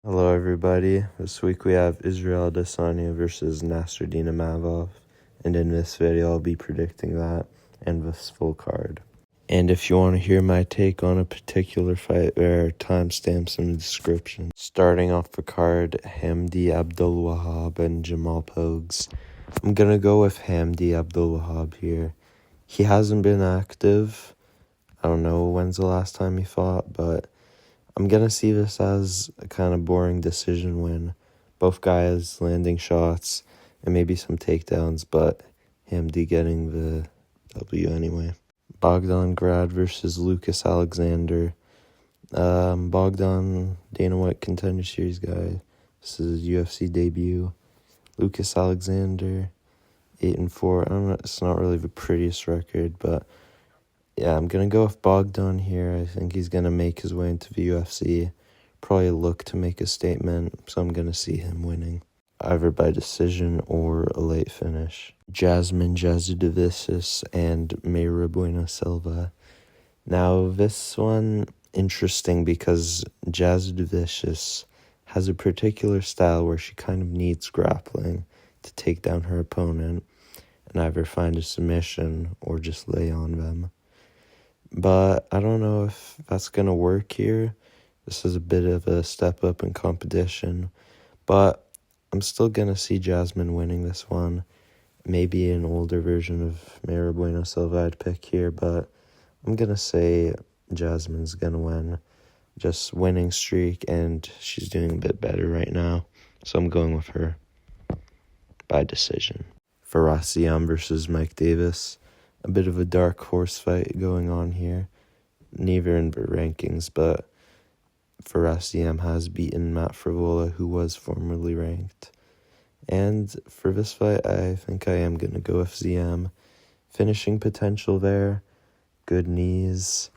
Hello everybody, this week we have Israel Adesanya versus Nasruddin Imavov, and in this video I'll be predicting that and this full card. And if you want to hear my take on a particular fight, there are timestamps in the description. Starting off the card, Hamdy, Abdul-Wahab, and Jamal Pogues. I'm gonna go with Hamdy Abdul-Wahab here. He hasn't been active. I don't know when's the last time he fought, but I'm going to see this as a kind of boring decision win. Both guys landing shots and maybe some takedowns, but Hamdy getting the W anyway. Bogdan Grad versus Lucas Alexander. Bogdan, Dana White Contender Series guy. This is his UFC debut. Lucas Alexander, 8-4. I don't know, it's not really the prettiest record, but yeah, I'm going to go with Bogdan here. I think he's going to make his way into the UFC. Probably look to make a statement, so I'm going to see him winning. Either by decision or a late finish. Jasmine, Jasudavicius, and Mayra, Bueno, Silva. Now, this one, interesting because Jasudavicius has a particular style where she kind of needs grappling to take down her opponent and either find a submission or just lay on them. But I don't know if that's going to work here. This is a bit of a step up in competition. But I'm still going to see Jasmine winning this one. Maybe an older version of Mayra Bueno Silva I'd pick here. But I'm going to say Jasmine's going to win. Just winning streak, and she's doing a bit better right now. So I'm going with her by decision. Ziam versus Mike Davis. A bit of a dark horse fight going on here. Neither in the rankings, but Ziam has beaten Matt Frivola, who was formerly ranked. And for this fight, I think I am going to go with Ziam. Finishing potential there. Good knees.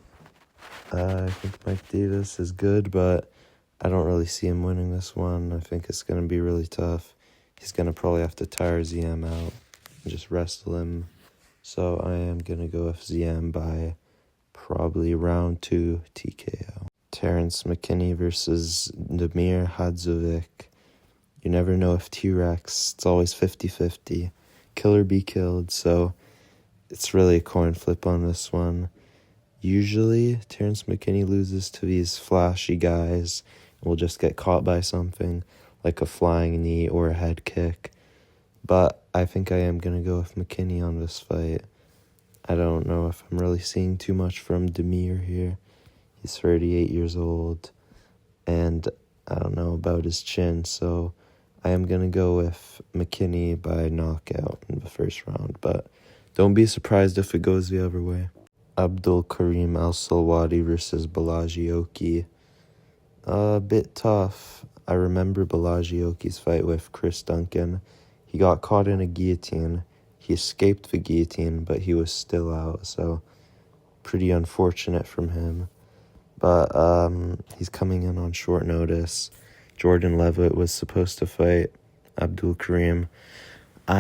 I think Mike Davis is good, but I don't really see him winning this one. I think it's going to be really tough. He's going to probably have to tire Ziam out and just wrestle him. So I am going to go with Ziam by probably round 2 TKO. Terrance McKinney versus Damir Hadzovic. You never know if T-Rex, it's always 50-50. Kill or be killed, so it's really a coin flip on this one. Usually, Terrance McKinney loses to these flashy guys and will just get caught by something like a flying knee or a head kick. But I think I am going to go with McKinney on this fight. I don't know if I'm really seeing too much from Damir here. He's 38 years old, and I don't know about his chin, so I am going to go with McKinney by knockout in the first round. But don't be surprised if it goes the other way. Abdul-Kareem Al-Selwady versus Bolaji. A bit tough. I remember Bolaji fight with Chris Duncan. He got caught in a guillotine. He escaped the guillotine, but he was still out, so pretty unfortunate from him. But he's coming in on short notice. Jordan Levitt was supposed to fight Abdul-Kareem. So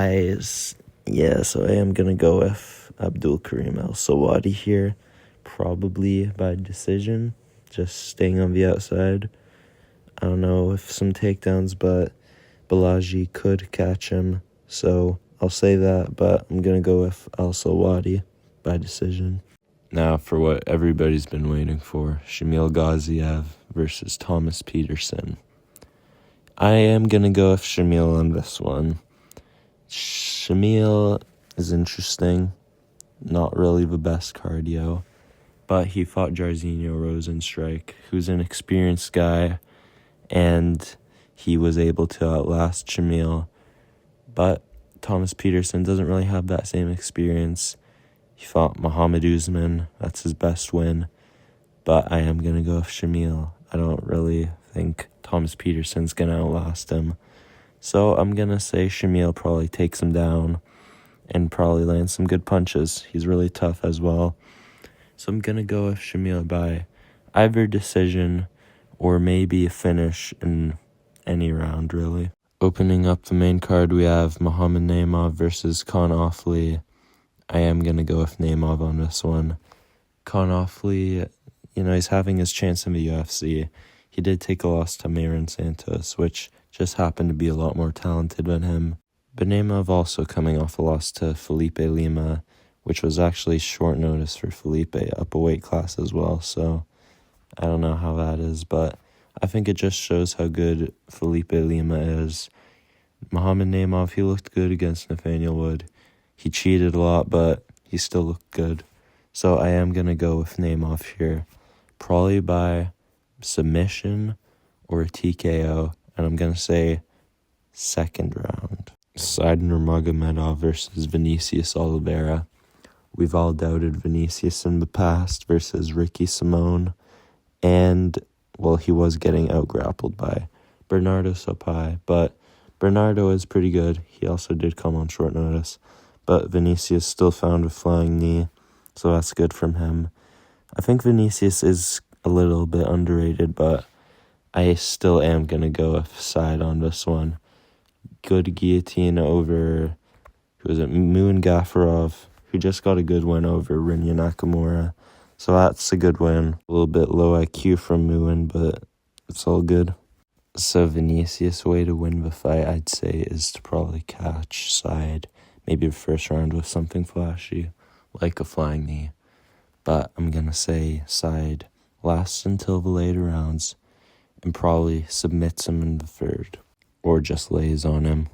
I am going to go with Abdul-Kareem Al-Selwady here, probably by decision, just staying on the outside. I don't know if some takedowns, but Bolaji could catch him, so I'll say that, but I'm going to go with Al-Selwady by decision. Now for what everybody's been waiting for, Shamil Gaziev versus Thomas Petersen. I am going to go with Shamil on this one. Shamil is interesting, not really the best cardio, but he fought Jairzinho Rosenstrike, who's an experienced guy, and he was able to outlast Shamil. But Thomas Petersen doesn't really have that same experience. He fought Muhammad Usman. That's his best win. But I am going to go with Shamil. I don't really think Thomas Petersen's going to outlast him. So I'm going to say Shamil probably takes him down and probably lands some good punches. He's really tough as well. So I'm going to go with Shamil by either decision or maybe a finish in any round, really. Opening up the main card, we have Muhammad Naimov versus Kaan Ofli. I am going to go with Naimov on this one. Kaan Ofli, he's having his chance in the UFC. he did take a loss to Mayra and Santos, which just happened to be a lot more talented than him. But Naimov also coming off a loss to Felipe Lima, which was actually short notice for Felipe, up a weight class as well, so I don't know how that is, but I think it just shows how good Felipe Lima is. Muhammad Naimov, he looked good against Nathaniel Wood. He cheated a lot, but he still looked good. So I am going to go with Naimov here, probably by submission or a TKO, and I'm going to say second round. Side Nurmagomedov versus Vinicius Oliveira. We've all doubted Vinicius in the past versus Ricky Simone, and, well, he was getting out-grappled by Bernardo Sopai, but Bernardo is pretty good. He also did come on short notice, but Vinicius still found a flying knee, so that's good from him. I think Vinicius is a little bit underrated, but I still am going to go with side on this one. Good guillotine over, who was it, Moon Gafarov, who just got a good win over Rinya Nakamura. So that's a good win. A little bit low IQ from Moon, but it's all good. So Vinicius' way to win the fight, I'd say, is to probably catch side, maybe the first round with something flashy, like a flying knee. But I'm going to say side lasts until the later rounds and probably submits him in the third, or just lays on him.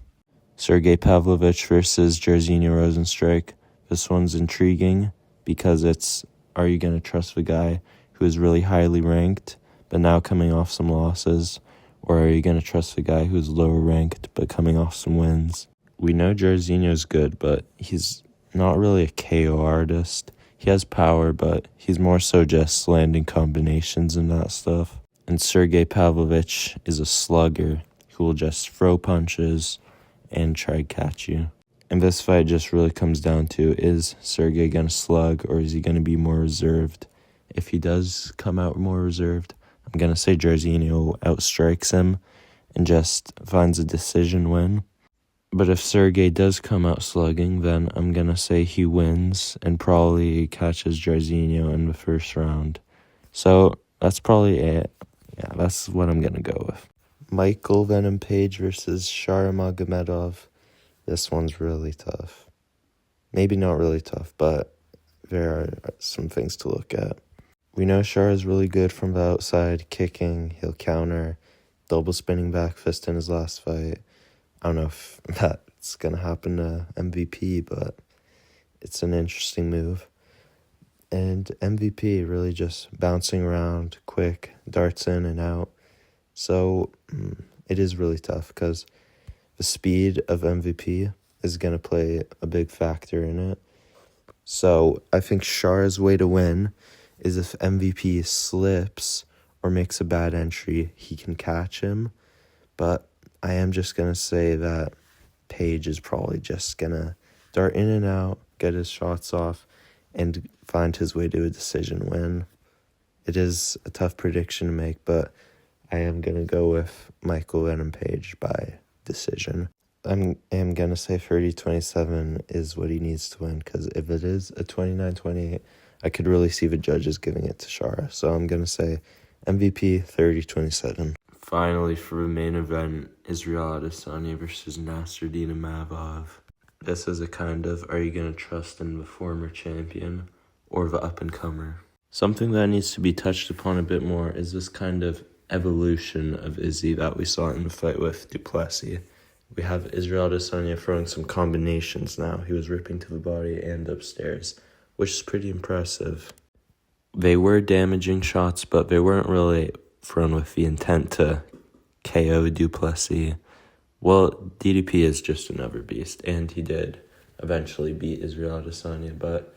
Sergey Pavlovich versus Jairzinho Rozenstruik. This one's intriguing because it's, are you going to trust the guy who is really highly ranked but now coming off some losses, or are you going to trust the guy who's lower ranked but coming off some wins? We know Jairzinho's good, but he's not really a KO artist. He has power, but he's more so just landing combinations and that stuff. And Sergey Pavlovich is a slugger who will just throw punches and try to catch you. And this fight just really comes down to, is Sergey going to slug or is he going to be more reserved? If he does come out more reserved, I'm going to say Jairzinho outstrikes him and just finds a decision win. But if Sergey does come out slugging, then I'm going to say he wins and probably catches Jairzinho in the first round. So that's probably it. Yeah, that's what I'm going to go with. Michael Venom Page versus Sharamagomedov. This one's really tough. Maybe not really tough, but there are some things to look at. We know Shar is really good from the outside, kicking, he'll counter, double spinning back fist in his last fight. I don't know if that's going to happen to MVP, but it's an interesting move. And MVP really just bouncing around, quick, darts in and out. So it is really tough because the speed of MVP is going to play a big factor in it. So I think Shar's way to win is if MVP slips or makes a bad entry, he can catch him. But I am just going to say that Page is probably just going to dart in and out, get his shots off, and find his way to a decision win. It is a tough prediction to make, but I am going to go with Michael Venom Page by decision. I am going to say 30-27 is what he needs to win, because if it is a 29-28, I could really see the judges giving it to Shara. So I'm going to say MVP 30-27. Finally, for the main event, Israel Adesanya versus Nasruddin Imavov. This is a kind of, are you going to trust in the former champion or the up-and-comer? Something that needs to be touched upon a bit more is this kind of evolution of Izzy that we saw in the fight with Duplessis. We have Israel Adesanya throwing some combinations now. He was ripping to the body and upstairs, which is pretty impressive. They were damaging shots, but they weren't really thrown with the intent to KO Duplessis. Well, DDP is just another beast, and he did eventually beat Israel Adesanya, but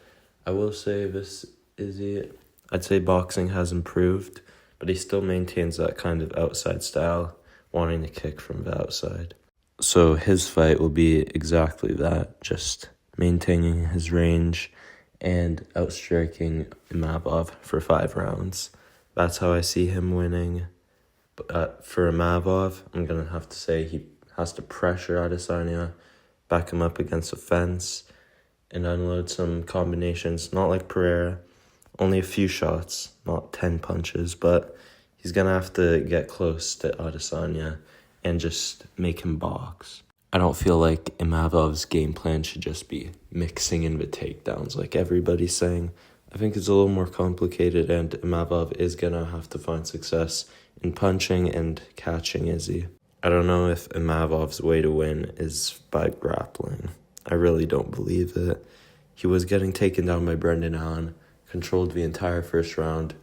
I will say this Izzy, I'd say boxing has improved, but he still maintains that kind of outside style, wanting to kick from the outside. So his fight will be exactly that, just maintaining his range and outstriking Imavov for 5 rounds. That's how I see him winning. But for Imavov, I'm going to have to say he has to pressure Adesanya, back him up against the fence, and unload some combinations, not like Pereira, only a few shots, not 10 punches, but He's going to have to get close to Adesanya and just make him box. I don't feel like Imavov's game plan should just be mixing in with takedowns like everybody's saying. I think it's a little more complicated, and Imavov is going to have to find success in punching and catching Izzy. I don't know if Imavov's way to win is by grappling. I really don't believe it. He was getting taken down by Brendan Allen, controlled the entire first round.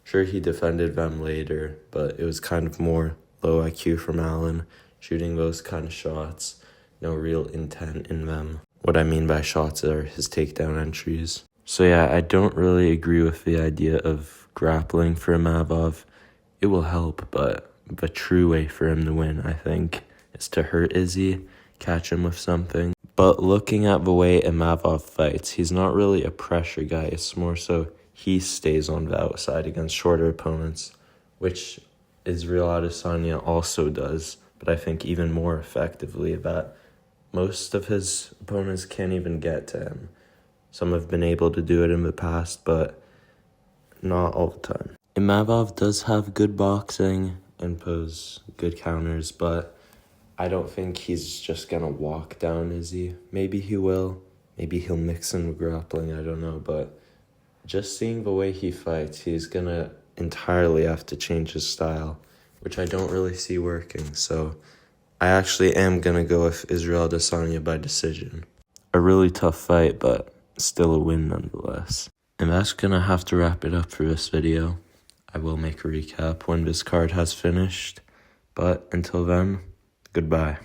Sure, he defended them later, but it was kind of more low IQ from Allen, shooting those kind of shots, no real intent in them. What I mean by shots are his takedown entries. So yeah, I don't really agree with the idea of grappling for Imavov. It will help, but the true way for him to win, I think, is to hurt Izzy, catch him with something. But looking at the way Imavov fights, he's not really a pressure guy. It's more so he stays on the outside against shorter opponents, which Israel Adesanya also does, but I think even more effectively, that most of his opponents can't even get to him. Some have been able to do it in the past, but not all the time. Imavov does have good boxing and pose good counters, but I don't think he's just going to walk down Izzy. Maybe he will. Maybe he'll mix in with grappling, I don't know. But just seeing the way he fights, he's going to entirely have to change his style, which I don't really see working. So I actually am going to go with Israel Adesanya by decision. A really tough fight, but still a win nonetheless. And that's going to have to wrap it up for this video. I will make a recap when this card has finished. But until then, goodbye.